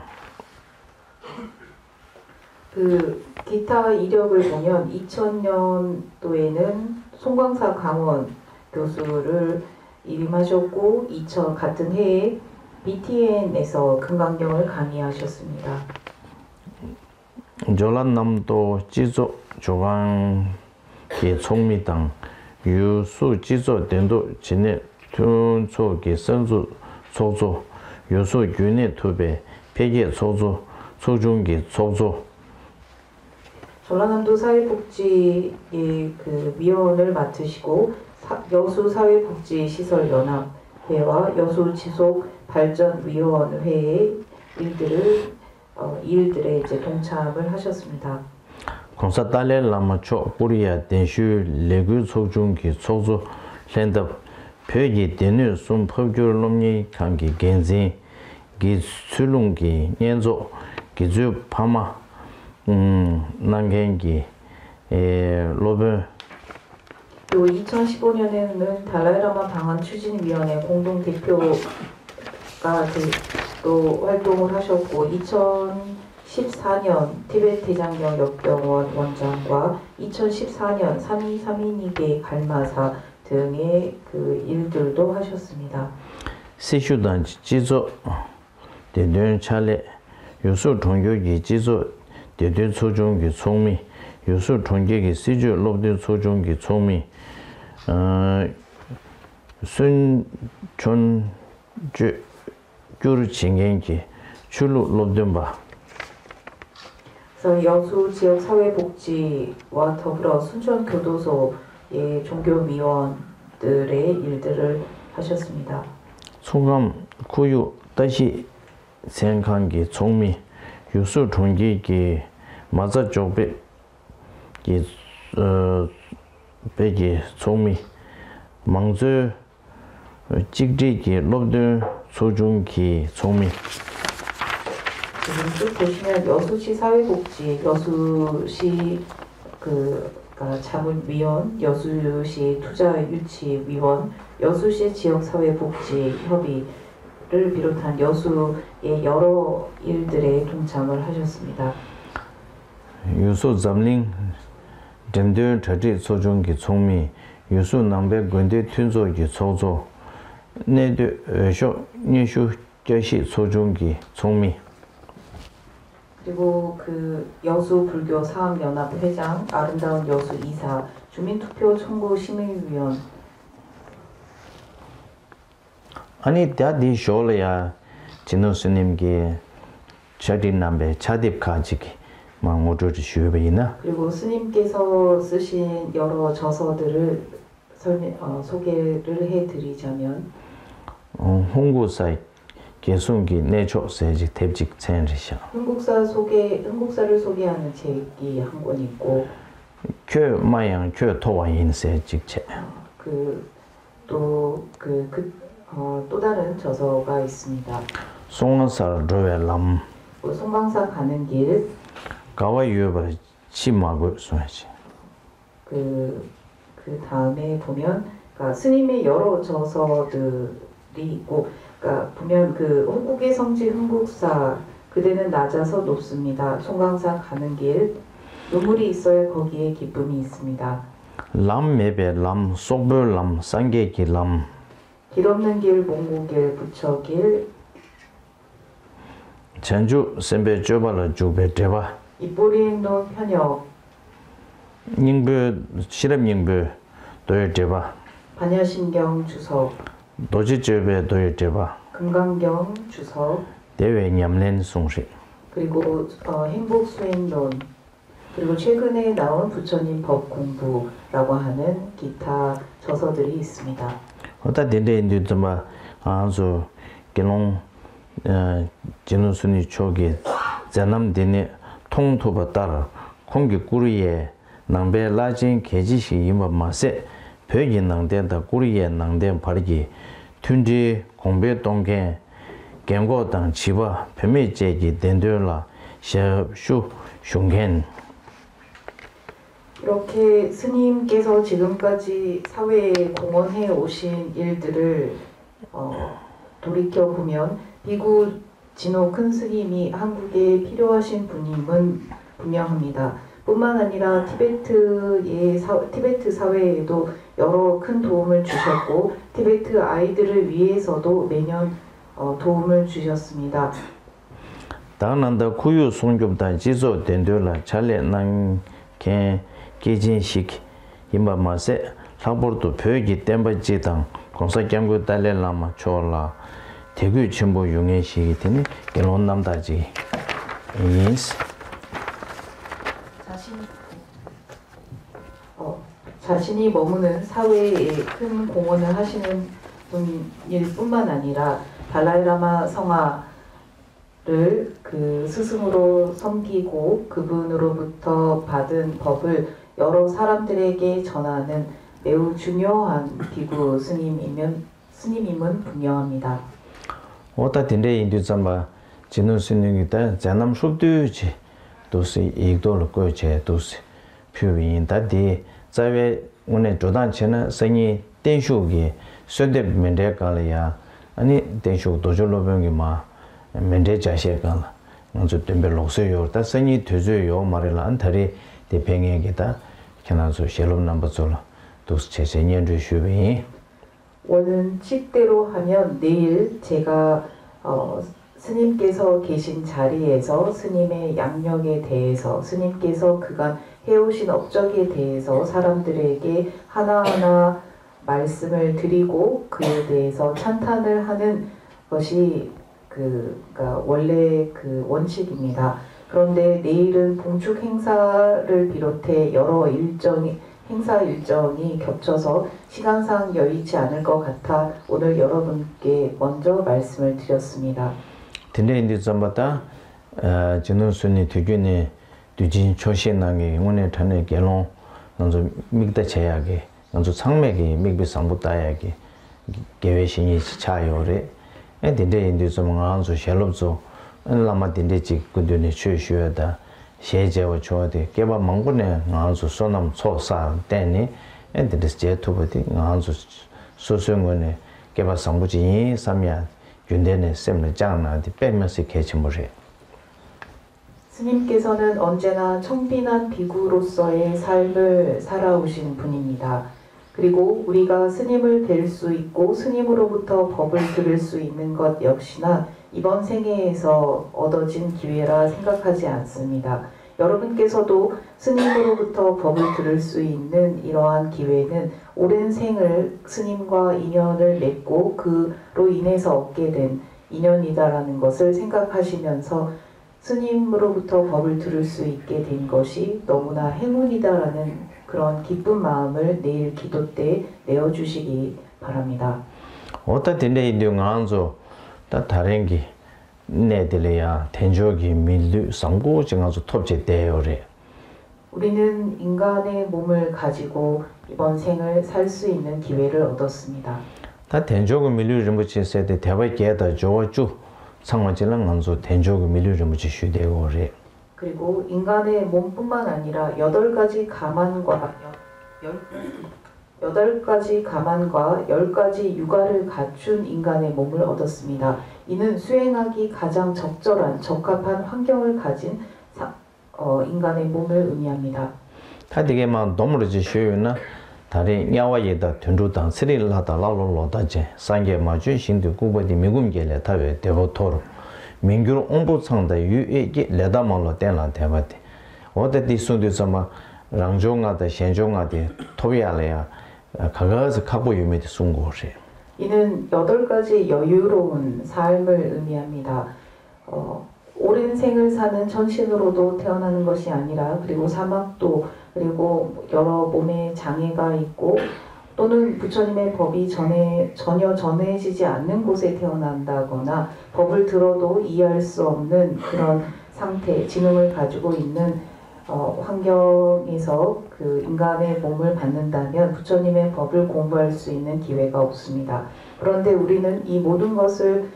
B: 그 기타 이력을 보면 2000년도에는 송광사 강원 교수를 임하셨고 같은 해에 BTN에서 금강경을 강의하셨습니다.
A: 조란남도 지조 조강 기 총미당 유수 지조 된도 진해 tun초기 선수 소조 유수 윤회 투배 폐기 소조 소중기 소조
B: 전라남도 사회복지의 그 위원을 맡으시고 여수 사회복지시설연합회와 여수 지속발전위원회의 일들에 이제 동참을 하셨습니다.
A: 공사 달래 라마초 코리아 den슈 레구 소중기 소조 랜더 폐기 되는 숨 법규놈이 관계 겐진 기술롱기 년조 기주 파마 난겐기 로베
B: 또 2015년에는 달라이라마 방한 추진위원회 공동 대표가 또 활동을 하셨고 2014년 티베트 대장경 역병원 원장과 2014년 3.2 갈마사 등의 그 일들도 하셨습니다.
A: 시슈단 지조 대전 차례 요소 통교기 지조 대전 소중기 총미 요소 통계기 시주 롭된 소중기 총미 순촌 규르 진행기 출루 롭된 바
B: 그래서 여수 지역 사회복지와 더불어 순천교도소의 종교위원들의 일들을 하셨습니다.
A: 소감 구유 다시 생각기 총미 요소 통계기 맞아 쪽배 기 배기 총미 망저 직지기 롭든 소중기 총미
B: 지금 쭉 보시면 여수시 사회복지, 여수시 자문위원, 여수시 투자유치위원, 여수시 지역사회복지협의를 비롯한 여수의 여러 일들에 동참을 하셨습니다.
A: 유수 잠링 덴드 저지 소중기 총미 유수 남배 군대 튼조기 소조 내드 쇼 니슈 제시 소중기 총미
B: 그리고 그 여수 불교 사학연합 회장, 아름다운 여수 이사, 주민투표 청구 심의위원.
A: 아니 다디 쇼려야 진호 스님께 차디 남배 차딥 가지기 망고저지 쉬베이나
B: 그리고 스님께서 쓰신 여러 저서들을 소개를 해드리자면
A: 홍고사이 계속이 내초세지 탭직 체인지샤
B: 흥국사를 소개하는 책이 한 권 있고
A: 그 마양 그 토와인세 직체
B: 또 다른 저서가 있습니다.
A: 송원사 로엘람
B: 송강사 가는 길
A: 가와유바 치마고 소야지
B: 그 다음에 보면 그러니까 스님의 여러 저서들이 있고 그러니까 보면 그 홍국의 성지 흥국사 그대는 낮아서 높습니다. 송강사 가는 길 눈물이 있어야 거기에 기쁨이 있습니다.
A: 람메베 람 소벌 람 상게기 람
B: 길 없는 길 몽고길 부처길
A: 전주 선배 줘발라 주베 대바
B: 입보리행로 현역
A: 닝부 실험 닝부 도에 대바
B: 반야신경 주석
A: 도지 주베 도에 대바
B: 금강경 주석
A: 대외 냠낸 송시
B: 그리고 행복수행론 그리고 최근에 나온 부처님 법공부라고 하는 기타 저서들이 있습니다.
A: 어따 덴데인도 좀 아주 개롱 진우순이 초기 자남디네 통토바 따라 공기 꾸리에 낭배 라진 계지시 임마세 벽이 낭된다 꾸리에 낭된 바르기 튠지 공배 동계 경고당 지바 변매제기 된들라 샤슈 슝겐
B: 이렇게 스님께서 지금까지 사회에 공헌해 오신 일들을 돌이켜보면 비구 진호 큰 스님이 한국에 필요하신 분임은 분명합니다. 뿐만 아니라 티베트 사회에도 여러 큰 도움을 주셨고 티베트 아이들을 위해서도 매년 도움을 주셨습니다.
A: 당난다 구유 송급단 지조 된들라 잘레난 계진식 임바마세 사보르도 벽이 땜바지당 공사경구 달래라마 초라 대구 전부 용해시기 때문에 이런 남다지 예스
B: 자신이 머무는 사회에 큰 공헌을 하시는 분일 뿐만 아니라 달라이라마 성하를 그 스승으로 섬기고 그분으로부터 받은 법을 여러 사람들에게 전하는 매우 중요한 비구 스님임은 분명합니다.
A: 오다 딘데 인두잠바 진우 스님이다 자남 숲두지 도시 이도를 거제 도시 표인다디 자외 오늘 조단체는 생이 댄쇼기 쇠대 멘데깔이야 아니 댄쇼 도절로병이마 멘데 자시에깔 먼저 템벨록서요 다 생이 되줘요 말이라 안타리 대평에게다 캐나서 셀럽 넘버솔 도시 제세년주 슈비
B: 원칙대로 하면 내일 제가 스님께서 계신 자리에서 스님의 양력에 대해서 스님께서 그간 해오신 업적에 대해서 사람들에게 하나하나 말씀을 드리고 그에 대해서 찬탄을 하는 것이 그러니까 원래 그 원칙입니다. 그런데 내일은 봉축 행사를 비롯해 여러 행사 일정이 겹쳐서 시간상 여의치 않을 것 같아 오늘 여러분께 먼저 말씀을 드렸습니다.
A: 딘데인디 점바다 진우순이 되균이 뒤진 초신나게 오늘 전에 개론 먼저 미다 제약에 먼저 상맥이 미비 상부다야게 계획신이 차요래 딘데인디 좀 안주 샬롭죠 라마 딘데지 그들이 쉬쉬다 세제와 조대 개바 망고네 안주 소남 초사 때니 엔데스 제투버디 안주 소소응원에 개바 상부지 삼야 윤대네 셈을 장나디 빼면서 개침을 해.
B: 스님께서는 언제나 청빈한 비구로서의 삶을 살아오신 분입니다. 그리고 우리가 스님을 뵐 수 있고 스님으로부터 법을 들을 수 있는 것 역시나 이번 생애에서 얻어진 기회라 생각하지 않습니다. 여러분께서도 스님으로부터 법을 들을 수 있는 이러한 기회는 오랜 생을 스님과 인연을 맺고 그로 인해서 얻게 된 인연이다라는 것을 생각하시면서 스님으로부터 법을 들을 수 있게 된 것이 너무나 행운이다라는 그런 기쁜 마음을 내일 기도 때 내어주시기 바랍니다.
A: 어떤 데 인도 간조 다 다른 게 내들이야 텐조기 밀류 상고 정아서 톱제 대요래.
B: 우리는 인간의 몸을 가지고 이번 생을 살 수 있는 기회를 얻었습니다.
A: 다 텐조기 밀류 좀 붙이세 대 대바게다 저주 상황질은 간조 텐조기 밀류 좀 붙이 쉬대고래.
B: 그리고 인간의 몸뿐만 아니라 8가지 가만과 10가지 육아를 갖춘 인간의 몸을 얻었습니다. 이는 수행하기 가장 적합한 환경을 가진 인간의 몸을 의미합니다.
A: 다디게만 도무르지 쉬우나 다른 야와예다 튼루당 스릴라다 라로로다제 상게 마주신도 구버디 미금게래 타베 데보토로 민규로 옹보상다 유에게 레다만로 땡라 대바데 어디 순두서마 랑종아다 현종아데 토비알레야 가가서 카보 유메디 순고시
B: 이는 8가지 여유로운 삶을 의미합니다. 오랜 생을 사는 천신으로도 태어나는 것이 아니라 그리고 사막도 그리고 여러 몸에 장애가 있고 또는 부처님의 법이 전혀 전해지지 않는 곳에 태어난다거나 법을 들어도 이해할 수 없는 그런 상태, 지능을 가지고 있는 환경에서 그 인간의 몸을 받는다면 부처님의 법을 공부할 수 있는 기회가 없습니다. 그런데 우리는 이 모든 것을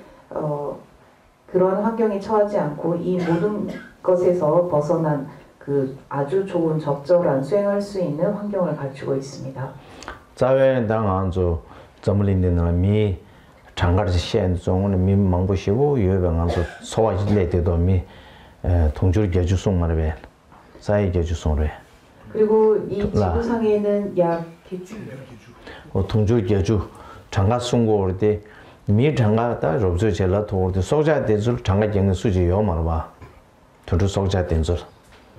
B: 그런 환경에 처하지 않고 이 모든 것에서 벗어난 그 아주 좋은 적절한 수행할 수 있는 환경을 갖추고 있습니다.
A: 자외 당한조 점을린데는 미 장가르시 시엔 종은 미 망부시고 유병한조 소화질레데도 미 동줄 개주송 말베 사이 개주송래
B: 그리고 이 지구상에는 약
A: 동줄 개주 장가 송고올 때 미 장가다 robzo 제라 토르 소자 된줄 장가 경의 수지 요 말봐 두루 소자 된줄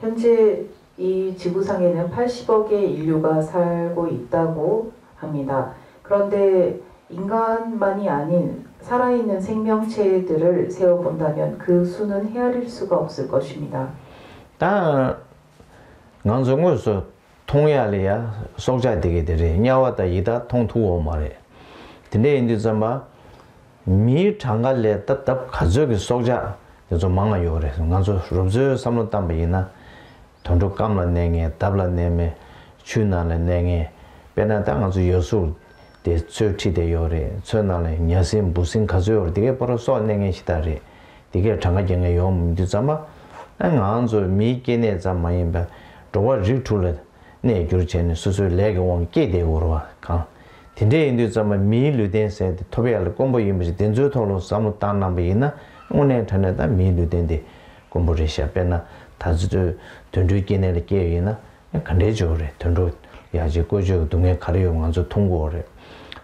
B: 현재 이 지구상에는 80억의 인류가 살고 있다고 합니다. 그런데 인간만이 아닌 살아있는 생명체들을 세어본다면 그 수는 헤아릴 수가 없을 것입니다.
A: 다 난정으로서 통해야리야 소자 되게 되래 냐와다 이다 통투어 말해 근데 인도 잠바 미 장갈래 답답 가족이 소자 좀 망아요 그래서 간소 robzo 삼로 담배이나 돈도 감라 내게 답라 내매 추나래 내게 배나다 간소 여수 대 처치대 요래 전날에 녀심 무슨 가져요 되게 바로 소 내게 시다래 되게 장가경에 요 문제잖아 간소 미게네 잠마인바 도와 리툴레 네 교체는 수수 레게 원 깨대고로 가 근데 인도 잠마 미르덴세 토베알 공부 임지 된주토로 삼로 땅남이나 오늘 전에다 미르덴데 공부를 시작했나 다즈도 된주기네를 깨이나 간대죠래 된주 야지 고조 동에 가려요 먼저 통고래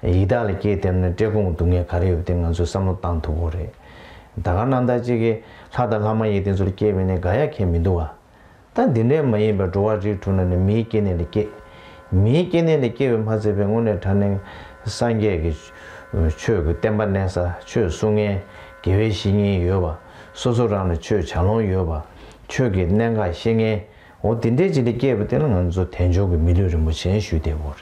A: 이달에 깨 때문에 대공 동에 가려요 된 먼저 삼로 땅 도고래 다가난다지게 사달하마 예된 소리 깨면에 가야 개민도와 단 dinner may be dowaji to the making in the cake. Making in the cave has been on a turning Sange Chug, Tembanesa, Chu Sunge, Givishing Yoba, Sosoran Chu Chalon Yoba, Chug Nanga Shinge, or the digit gave telling so Tenjog million machines you devour.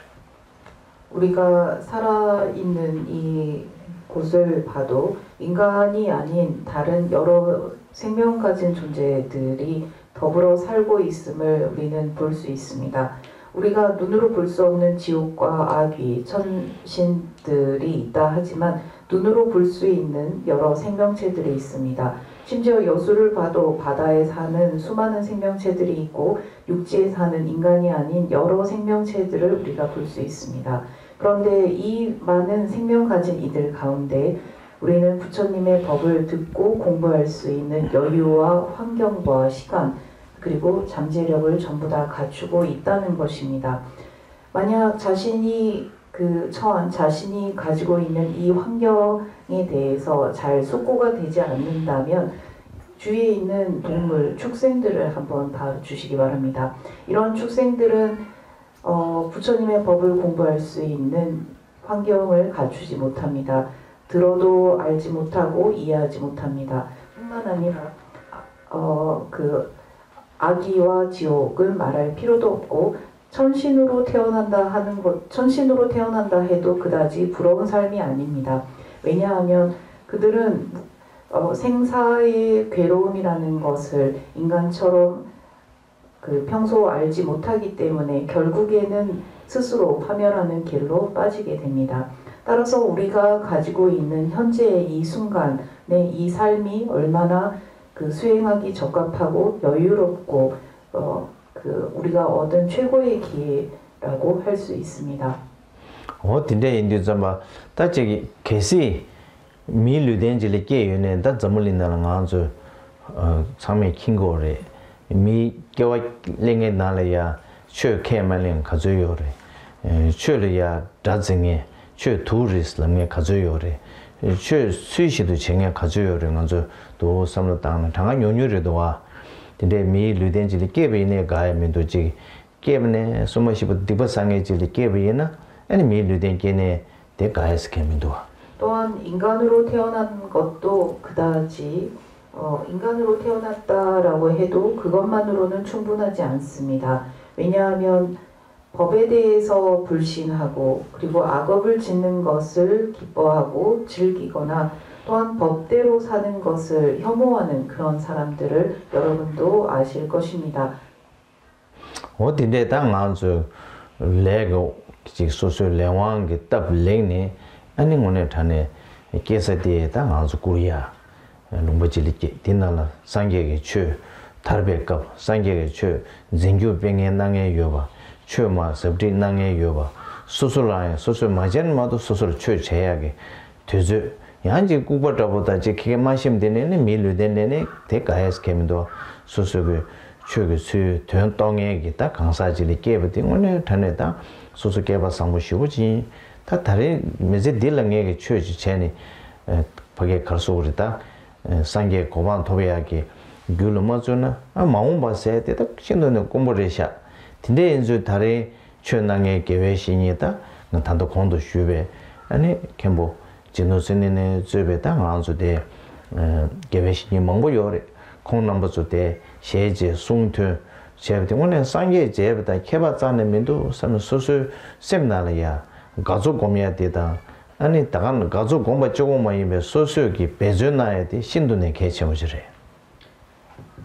B: 우리가 살아있는 이 곳을 봐도 인간이 아닌 다른 여러 생명 가진 존재들이 더불어 살고 있음을 우리는 볼 수 있습니다. 우리가 눈으로 볼 수 없는 지옥과 악귀, 천신들이 있다 하지만 눈으로 볼 수 있는 여러 생명체들이 있습니다. 심지어 여수를 봐도 바다에 사는 수많은 생명체들이 있고 육지에 사는 인간이 아닌 여러 생명체들을 우리가 볼 수 있습니다. 그런데 이 많은 생명 가진 이들 가운데 우리는 부처님의 법을 듣고 공부할 수 있는 여유와 환경과 시간 그리고 잠재력을 전부 다 갖추고 있다는 것입니다. 만약 자신이 자신이 가지고 있는 이 환경에 대해서 잘 숙고가 되지 않는다면 주위에 있는 동물, 축생들을 한번 봐주시기 바랍니다. 이런 축생들은 부처님의 법을 공부할 수 있는 환경을 갖추지 못합니다. 들어도 알지 못하고 이해하지 못합니다. 뿐만 아니라 그 악의와 지옥을 말할 필요도 없고 천신으로 태어난다 해도 그다지 부러운 삶이 아닙니다. 왜냐하면 그들은 생사의 괴로움이라는 것을 인간처럼 그 평소 알지 못하기 때문에 결국에는 스스로 파멸하는 길로 빠지게 됩니다. 따라서 우리가 가지고 있는 현재의 이 순간의 이 삶이 얼마나 그 수행하기 적합하고 여유롭고 그 우리가 얻은 최고의 기회라고 할 수 있습니다.
A: 근데 인도 좀 다지 개시 미르덴지리 게요네 다 점을린다는 거죠. 참에 킹고래 미 겨와 랭에 나래야 최케말린 가져요래. 최르야 다징에 최 투리스람에 가져요래. 최 수시도 쟁에 가져요래. 먼저 또 삼로 땅은 당한 요요래도 와. 근데 미 르덴지리 게베네 가야면도지 게베네 소마시부 디버상에지리 게베나 아니 미 르덴게네 대가에스케면도 와.
B: 또한 인간으로 태어난 것도 그다지 인간으로 태어났다라고 해도 그것만으로는 충분하지 않습니다. 왜냐하면 법에 대해서 불신하고 그리고 악업을 짓는 것을 기뻐하고 즐기거나 또한 법대로 사는 것을 혐오하는 그런 사람들을 여러분도 아실 것입니다.
A: 어디에 당한서 레고 소소 레왕게 답랭네 아니 오늘 타네 계사디에 당한서 꾸리야 농부질이 디나라 상계게 추 다르베급 상계게 추 징규병에 나게 요바 추마 섭디 나게 요바 소소라에 소소 마젠마도 소소를 추 제약에 되즈 양지 꾸버다보다 지게 마시면 되는 밀르되는 대가에서 개면도 소소그 추그 수 된동에 기타 강사질이 깨버디 오늘 타네다 소소 깨바 상부시고지 다 다른 메제 딜랑에게 추지 체니 거기에 갈수 우리다 상계 고반 도배하기 귤로마주나 마음바세 때다 신도는 공부를샤 근데 인주 다른 최낭의 계획신이다 단도 공도 쉬베 아니 캠보 진노선의 주베다 안주데 계획신이 망보요래 콩남버주데 세제 송투 제베데 오늘 상계 제베다 개발자는 민도 선 소수 세미나리아 가족 공유해야 되다 아니 다간 가족 공부 조금만 이면 소수기 배전나야 돼 신도네 개체무지래.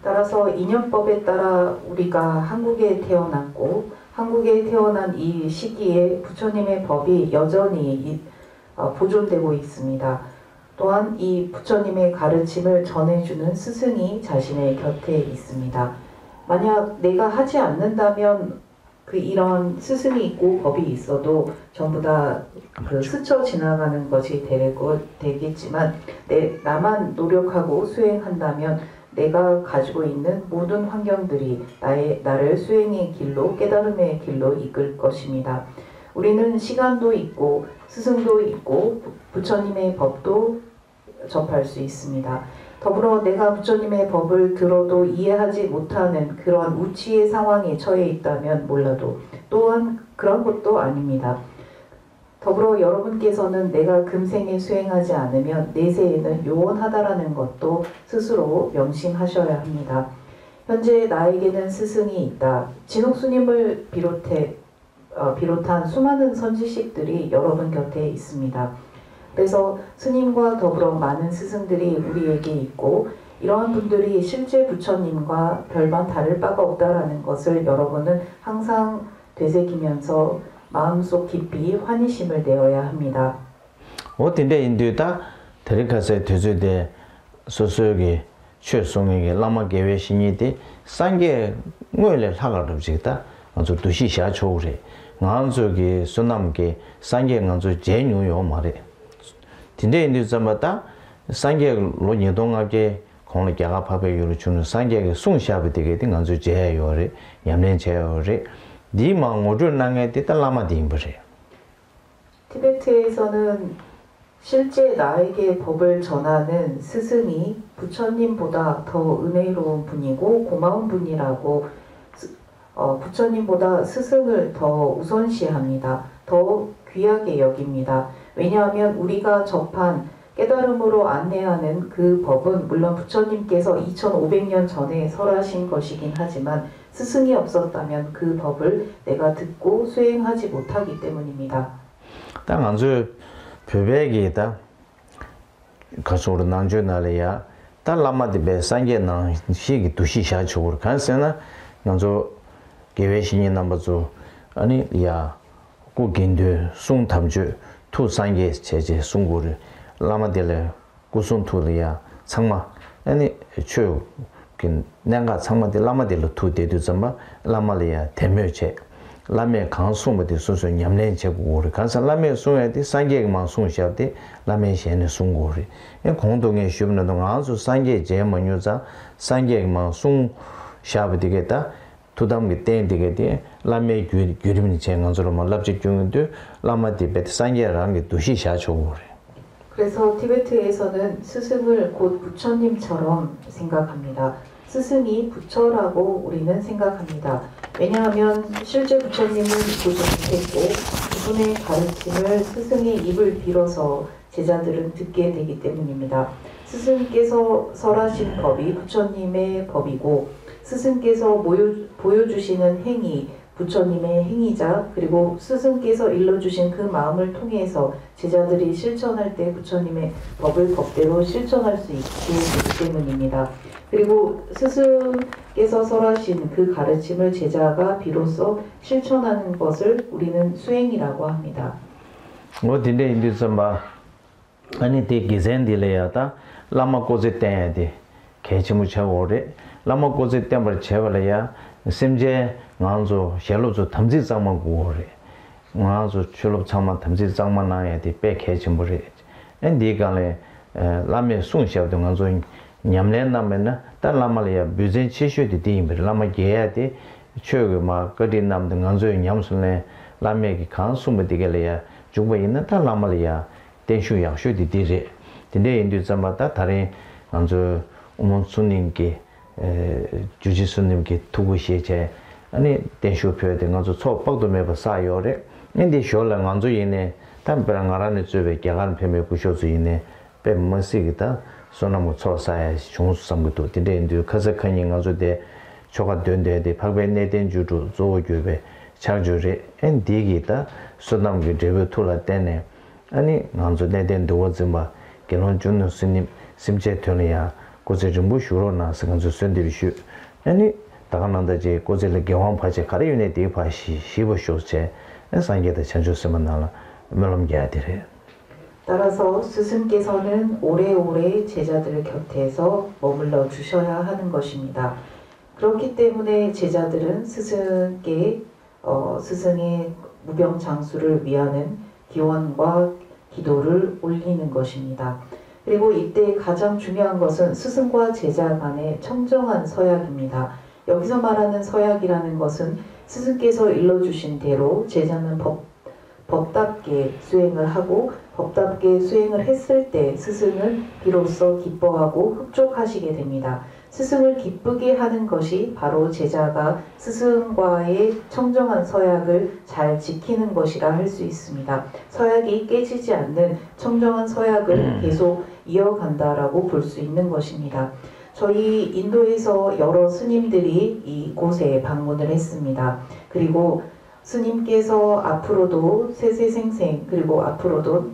B: 따라서 인연법에 따라 우리가 한국에 태어났고 한국에 태어난 이 시기에 부처님의 법이 여전히 보존되고 있습니다. 또한 이 부처님의 가르침을 전해주는 스승이 자신의 곁에 있습니다. 만약 내가 하지 않는다면 그 이런 스승이 있고 법이 있어도 전부 다 그 스쳐 지나가는 것이 되겠지만 나만 노력하고 수행한다면 내가 가지고 있는 모든 환경들이 나를 수행의 길로 깨달음의 길로 이끌 것입니다. 우리는 시간도 있고 스승도 있고 부처님의 법도 접할 수 있습니다. 더불어 내가 부처님의 법을 들어도 이해하지 못하는 그런 우치의 상황에 처해 있다면 몰라도 또한 그런 것도 아닙니다. 더불어 여러분께서는 내가 금생에 수행하지 않으면 내세에는 요원하다라는 것도 스스로 명심하셔야 합니다. 현재 나에게는 스승이 있다. 진옥스님을 비롯한 수많은 선지식들이 여러분 곁에 있습니다. 그래서 스님과 더불어 많은 스승들이 우리에게 있고 이러한 분들이 실제 부처님과 별반 다를 바가 없다라는 것을 여러분은 항상 되새기면서 마음속 깊이 환희심을 내어야 합니다.
A: 어딘데 인도다 데리카세 되주데 소소기 최송에게 라마 계획신이데 상계 뭐를 하가도 지다 아주 도시샤 초래 나한적이 순남게 상계 나주 제뉴요 말에 근데 인도자마다 상계 로니동하게 공을 야가파베 요를 주는 상계의 송샤베 되게 된 아주 제요래 얌낸 제요래 니망오를 나게 됐다라마 딩버래.
B: 티베트에서는 실제 나에게 법을 전하는 스승이 부처님보다 더 은혜로운 분이고 고마운 분이라고 부처님보다 스승을 더 우선시합니다. 더 귀하게 여깁니다. 왜냐하면 우리가 접한 깨달음으로 안내하는 그 법은 물론 부처님께서 2500년 전에 설하신 것이긴 하지만 스승이 없었다면 그 법을 내가 듣고 수행하지 못하기 때문입니다.
A: 당 안주 표백이다. 가서로 난주나래야. 단 라마디 배 상계나 시기 두시샤 쪽으로 간세나 먼저 계획신이 남아서 아니 야 고긴데 송탐주 투 상계 제제 송고를 라마디를 고송투리야 상마 아니 추긴 내가 상마디 라마디를 투데도 좀마 라마리아 대묘체 라메 강송부터 소소 냠내 제고를 간사 라메 송에디 상계만 송샤데 라메 셴의 송고리 이 공동의 쉬는 동안 아주 상계 제만유자 상계만 송샤브디게다 두담게 땡디게디 라메 규림이 제간으로 말랍지 중인데 라마디 베트 상계라는 게 도시샤 조고리
B: 그래서 티베트에서는 스승을 곧 부처님처럼 생각합니다. 스승이 부처라고 우리는 생각합니다. 왜냐하면 실제 부처님은 보지 못했고 그분의 가르침을 스승의 입을 빌어서 제자들은 듣게 되기 때문입니다. 스승께서 설하신 법이 부처님의 법이고 스승께서 보여주시는 행위 부처님의 행위자 그리고 스승께서 일러주신 그 마음을 통해서 제자들이 실천할 때 부처님의 법을 법대로 실천할 수 있게 되기 때문입니다. 그리고 스승께서 설하신 그 가르침을 제자가 비로소 실천하는 것을 우리는 수행이라고 합니다.
A: 어디에 인도서마 아니 데 기센딜레야다 라마 고제 때야데 개침을 쳐오래 라마 고제 때문에 제발이야 심제 나조 샬로조 탐지장만 고래 나조 출럽 장만 탐지장만 나야데 백해침을 엔디가래 라메 송샤도 나조 냠내나면은 달라말이야 뷰젠 치슈디 디임 라마 게야데 추그마 거디 남든 나조 냠슬네 라메기 칸숨디게래야 주고 있는 달라말이야 대슈야 슈디 디제 근데 인도자마다 다른 나조 우몬수님께 주지수님께 두고 시제 아니 대쇼표에 된 거죠. 초박도 매버 사요래. 근데 쇼라 간조 이네 담벼랑 알아내 주베 개간 폐매 구쇼즈 이네 빼머시기다. 소나무 초사에 중수sam도 된데 카자칸이 가조데 초가 된데데 박베네 된 주도 조교베 창조리 엔디기다 소나무 데베토라 때네 아니 간조 내된 도와즈마 개론 주는 스님 심제 되느냐 고제 좀 무슈로나 상주 선들이슈 아니 다가난다지 고제를 경험 파제 가리윤에 대파시 시보쇼체 상계의 전주스만 나라 melom게아디레
B: 따라서 스승께서는 오래오래 제자들 곁에서 머물러 주셔야 하는 것입니다. 그렇기 때문에 제자들은 스승의 무병장수를 위하는 기원과 기도를 올리는 것입니다. 그리고 이때 가장 중요한 것은 스승과 제자 간의 청정한 서약입니다. 여기서 말하는 서약이라는 것은 스승께서 일러주신 대로 제자는 법답게 수행을 하고 법답게 수행을 했을 때 스승은 비로소 기뻐하고 흡족하시게 됩니다. 스승을 기쁘게 하는 것이 바로 제자가 스승과의 청정한 서약을 잘 지키는 것이라 할 수 있습니다. 서약이 깨지지 않는 청정한 서약을 계속 이어간다라고 볼 수 있는 것입니다. 저희 인도에서 여러 스님들이 이곳에 방문을 했습니다. 그리고 스님께서 앞으로도 세세생생 그리고 앞으로도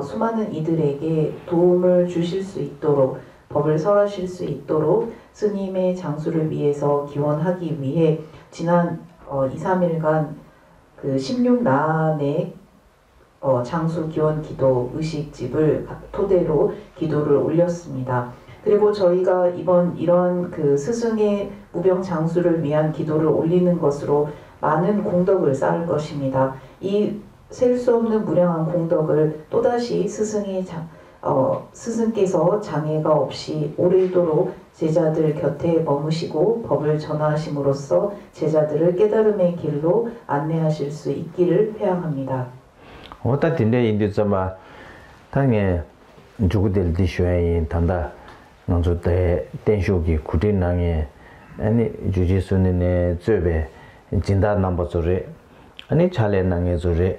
B: 수많은 이들에게 도움을 주실 수 있도록 법을 설하실 수 있도록 스님의 장수를 위해서 기원하기 위해 지난 2, 3일간 그 16나안의 장수 기원 기도 의식집을 토대로 기도를 올렸습니다. 그리고 저희가 이런 그 스승의 무병 장수를 위한 기도를 올리는 것으로 많은 공덕을 쌓을 것입니다. 이 셀 수 없는 무량한 공덕을 또다시 스승께서 장애가 없이 오래도록 제자들 곁에 머무시고 법을 전하심으로써 제자들을 깨달음의 길로 안내하실 수 있기를 회양합니다.
A: 어따 딘데 인디자마 당에 주구들 디슈에 단다 먼저 때 댄쇼기 구딘낭에 아니 주지수네 쯔베 진다 넘버 조레 아니 차례낭에 조레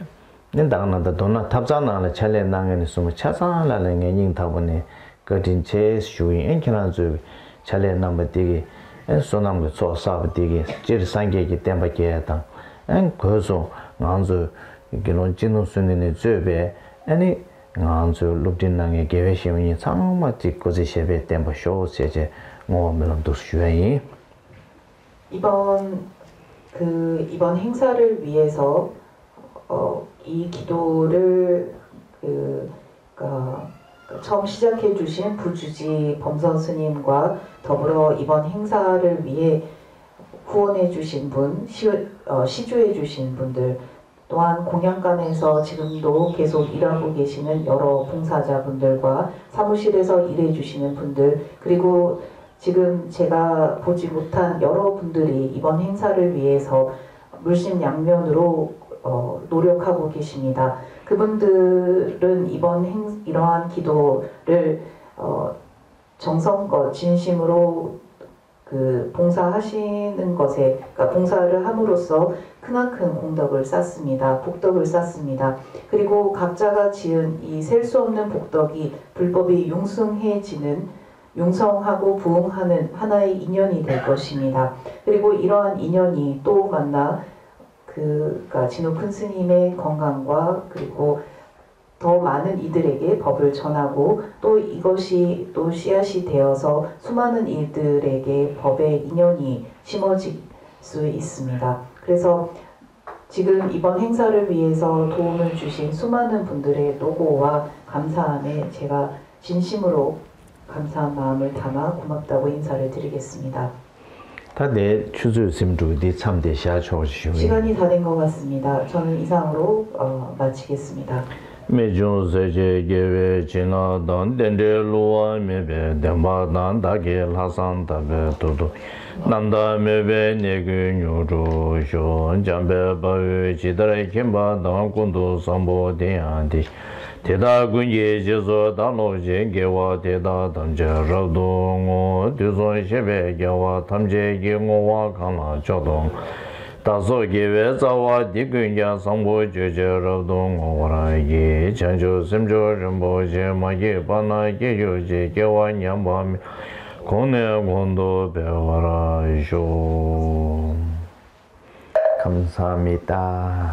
A: 닌다나다 도나 탑자나를 찰레 나게는 숨 차상라는 게 닝타보네 그딘 제 슈인 엔키나즈 찰레 남베디게 소남을 소사베디게 제 상계기 템바게다 엔 거서 안주 이게는 진노 순이네 저베 아니 안주 룩딘나게 계획시험이 상마지 고지셰베 템바 쇼세제 뭐 melom도 슈에이
B: 이번 행사를 위해서 이 기도를 처음 시작해 주신 부주지 범선 스님과 더불어 이번 행사를 위해 후원해 주신 분, 시주해 주신 분들, 또한 공양관에서 지금도 계속 일하고 계시는 여러 봉사자분들과 사무실에서 일해 주시는 분들, 그리고 지금 제가 보지 못한 여러분들이 이번 행사를 위해서 물심양면으로 노력하고 계십니다. 그분들은 이러한 기도를 정성껏 진심으로 봉사하시는 것에, 그러니까 봉사를 함으로써 크나큰 공덕을 쌓습니다. 복덕을 쌓습니다. 그리고 각자가 지은 이 셀 수 없는 복덕이 불법이 융성하고 부흥하는 하나의 인연이 될 것입니다. 그리고 이러한 인연이 또 만나 진호 큰 스님의 건강과 그리고 더 많은 이들에게 법을 전하고 또 이것이 또 씨앗이 되어서 수많은 이들에게 법의 인연이 심어질 수 있습니다. 그래서 지금 이번 행사를 위해서 도움을 주신 수많은 분들의 노고와 감사함에 제가 진심으로 감사한 마음을 담아 고맙다고 인사를 드리겠습니다.
A: 다내 추주심주디 참대샤초시오.
B: 시간이 다 된 것 같습니다. 저는 이상으로 마치겠습니다.
A: 메존세제 게웨 지나던 덴데로와 메베 덴바단 다게 라산다베 도도 난다 메베 네근요로 쇼 잠베 바웨 지다레 킴바단 군도 삼보데안디 대다군 예제소 단로제 개와 대다 던저로동오 두손 셰베 개와 탐제 개고와 강라 조동 다소 개외 자와 디군야 상보 제제로동 오라기 전조 심조 림보제 마게 바나게 요제 개와 냠밤 고네 곤도 배워라쇼. 감사합니다.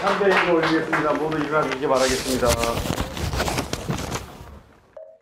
C: 참배행을 올리겠습니다. 모두 일어나주시기 바라겠습니다.